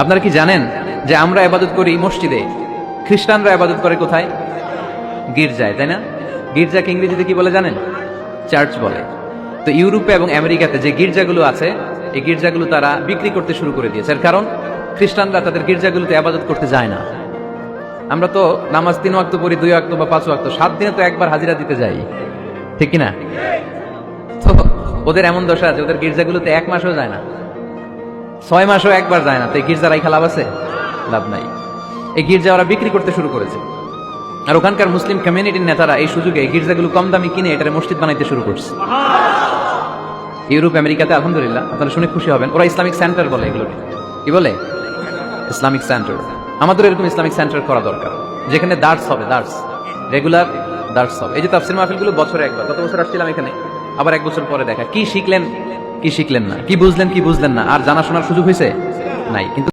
আপনারা কি জানেন যে আমরা ইবাদত করি মসজিদে, খ্রিস্টানরা ইবাদত করে কোথায়? গির্জায়, তাই না? গির্জাকে ইংরেজিতে কি বলে জানেন? চার্চ বলে। তো ইউরোপে এবং আমেরিকাতে যে গির্জাগুলো আছে, এই গির্জাগুলো তারা বিক্রি করতে শুরু করে দিয়েছে। এর কারণ খ্রিস্টানরা তাদের গির্জাগুলোতে ইবাদত করতে যায় না। আমরা তো নামাজ 3 ওয়াক্ত পড়ি, 2 ওয়াক্ত বা 5 ওয়াক্ত, 7 দিনে তো একবার হাজিরা দিতে যাই, ঠিক কিনা? তো ওদের এমন দশা আছে, ওদের গির্জাগুলোতে 1 মাসও যায় না, 6 মাসও একবার যায় না। তো এই গির্জা রাইখা লাভ আছে? লাভ নাই। এই গির্জা ওরা বিক্রি করতে শুরু করেছে, আর ওখানকার মুসলিম কমিউনিটির নেতারা এই সুযোগে এই গির্জাগুলো কম দামে কিনে এটারে মসজিদ বানাইতে শুরু করছে। ইউরোপ আমেরিকাতে আলহামদুলিল্লাহ, আপনারা শুনে খুশি হবেন, ওরা ইসলামিক সেন্টার বলে এগুলোকে। কি বলে? Islamic centre. আমাদের এরকম ইসলামিক সেন্টার করা দরকার, যেখানে দার্স হবে, দার্স, রেগুলার দার্স হবে। এই যে তাফসীর মাহফিলগুলো বছরে একবার, গত বছর আসছিলাম এখানে, আবার 1 বছর পরে দেখা কি শিখলেন কি শিখলেন না, কি বুঝলেন কি বুঝলেন না, আর জানা শোনার সুযোগ হয়েছে নাই। কিন্তু